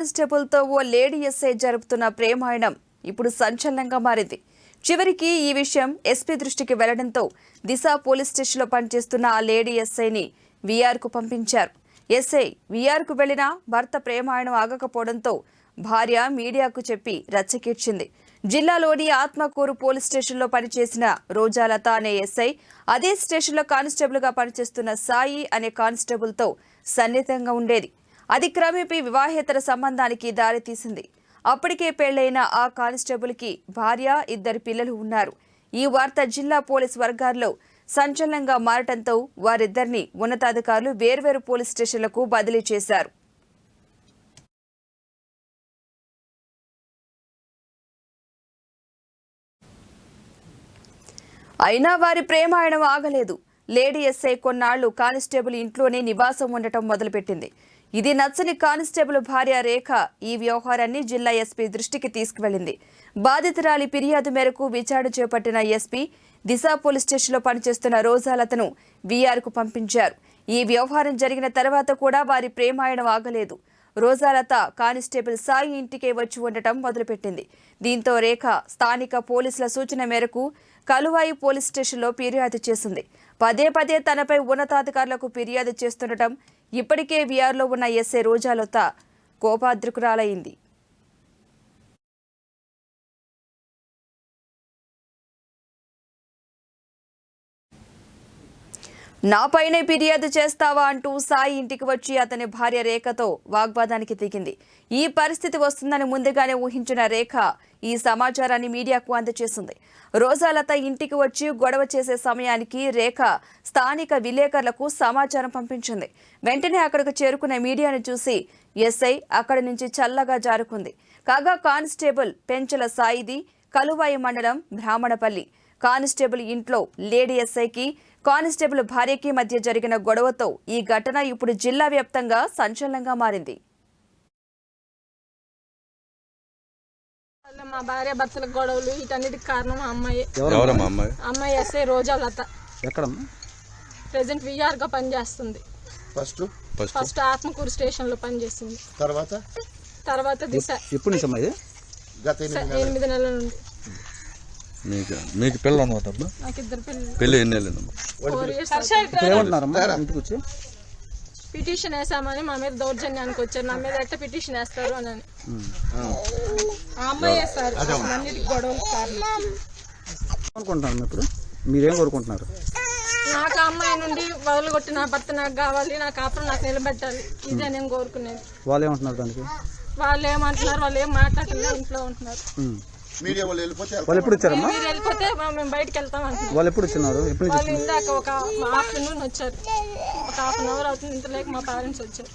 Constable తో ఓ lady SI జరుపుతున్న ప్రేమాయణం ఇప్పుడు సంచలనంగా మారింది. చివరికి ఈ విషయం ఎస్పీ దృష్టికి వెళ్లడంతో దిశ పోలీస్ స్టేషన్లో పనిచేస్తున్న ఆ లేడీ ఎస్ఐని వీఆర్కు పంపించారు. ఎస్ఐ వీఆర్కు వెళ్లినా భర్త ప్రేమాయణం ఆగకపోవడంతో భార్య మీడియాకు చెప్పి రచ్చకెచ్చింది. జిల్లాలోని ఆత్మకూరు పోలీస్ స్టేషన్లో పనిచేసిన రోజాలత అనే ఎస్ఐ అదే స్టేషన్లో కానిస్టేబుల్ గా పనిచేస్తున్న సాయి అనే కానిస్టేబుల్ తో సన్నిహితంగా ఉండేది. అది క్రమేపీ వివాహేతర సంబంధానికి దారితీసింది. అప్పటికే పెళ్లైన ఆ కానిస్టేబుల్ కి భార్య, 2 పిల్లలు ఉన్నారు. ఈ వార్త జిల్లా పోలీస్ వర్గాల్లో సంచలనంగా మారటంతో వారిద్దరిని ఉన్నతాధికారులు వేర్వేరు పోలీస్ స్టేషన్లకు బదిలీ చేశారు. అయినా వారి ప్రేమాయణం ఆగలేదు. లేడీ ఎస్ఐ కొన్నాళ్లు కానిస్టేబుల్ ఇంట్లోనే నివాసం ఉండటం మొదలుపెట్టింది. ఇది నచ్చని కానిస్టేబుల్ భార్య రేఖ ఈ వ్యవహారాన్ని జిల్లా ఎస్పీ దృష్టికి తీసుకువెళ్లింది. బాధితురాలి ఫిర్యాదు మేరకు విచారణ చేపట్టిన ఎస్పీ దిశ పోలీస్ స్టేషన్లో పనిచేస్తున్న రోజాలతను వీఆర్కు పంపించారు. ఈ వ్యవహారం జరిగిన తర్వాత కూడా వారి ప్రేమాయణం ఆగలేదు. రోజాలత కానిస్టేబుల్ సాయి ఇంటికే వచ్చి ఉండటం మొదలుపెట్టింది. దీంతో రేఖ స్థానిక పోలీసుల సూచన మేరకు కలువాయి పోలీస్ స్టేషన్లో ఫిర్యాదు చేసింది. పదే పదే తనపై ఉన్నతాధికారులకు ఫిర్యాదు చేస్తుండటం ఇప్పటికే వీఆర్లో ఉన్న ఎస్ఐ రోజాలత కోపాద్రికురాలైంది. నాపైనే ఫిర్యాదు చేస్తావా అంటూ సాయి ఇంటికి వచ్చి అతని భార్య రేఖతో వాగ్వాదానికి దిగింది. ఈ పరిస్థితి వస్తుందని ముందుగానే ఊహించిన రేఖ ఈ సమాచారాన్ని మీడియాకు అందజేసింది. రోజాలత ఇంటికి వచ్చి గొడవ చేసే సమయానికి రేఖ స్థానిక విలేకరులకు సమాచారం పంపించింది. వెంటనే అక్కడికి చేరుకున్న మీడియాను చూసి ఎస్ఐ అక్కడి నుంచి చల్లగా జారుకుంది. కాగా కానిస్టేబుల్ పెంచల సాయిది కలువాయి మండలం బ్రాహ్మణపల్లి. కానిస్టేబుల్ ఇంట్లో లేడీ ఎస్ఐకి కానిస్టేబుల్ భార్యకి మధ్య జరిగిన గొడవతో ఈ ఘటన ఇప్పుడు జిల్లా వ్యాప్తంగా సంచలనంగా మారింది. మా భార్య భర్తల గొడవలు వీటన్నిటికి కారణం అమ్మాయి ఎస్ఐ రోజాలత. ప్రెసెంట్ వీఆర్ గా పనిచేస్తుంది. ఫస్ట్ ఆత్మకూరు స్టేషన్ లో పనిచేస్తుంది. తర్వాత దిశ. ఎప్పుడు నుంచి అమ్మాయి? 8 నెలల నుండి. మీకు పిల్లలు అన్నమాట? నాకు 2 పిల్లలు. పెళ్లి ఎన్ని నెలలు? 4 years. పిటిషన్ వేసామని మా మీద దౌర్జన్యానికి వచ్చారు. నా మీద ఎట్ట పిటిషన్ వేస్తారు అని. అమ్మాయి సార్ గొడవలు అనుకుంటున్నారు. ఇప్పుడు మీరేం కోరుకుంటున్నారు? నాకు అమ్మాయి నుండి వదలగొట్టి నా భర్త నాకు కావాలి, నా కాపురం నాకు నిలబెట్టాలి. ఇదే నేను కోరుకునేది. వాళ్ళు ఏమంటున్నారు దానికి? వాళ్ళు ఏమంటున్నారు, వాళ్ళు ఏం మాట్లాడుతున్నారు, ఇంట్లో ఉంటున్నారు. వాళ్ళు ఎప్పుడు వచ్చారమ్మా? మీరు వెళ్ళిపోతే మేము బయటకు వెళ్తాం అంటున్నారు. వాళ్ళు ఎప్పుడు వచ్చినారు? వాళ్ళు ఇందాక ఒక ఆఫ్టర్నూన్ వచ్చారు. ఒక 1/2 hour అవుతుంది. ఇంత లేక మా పేరెంట్స్ వచ్చారు.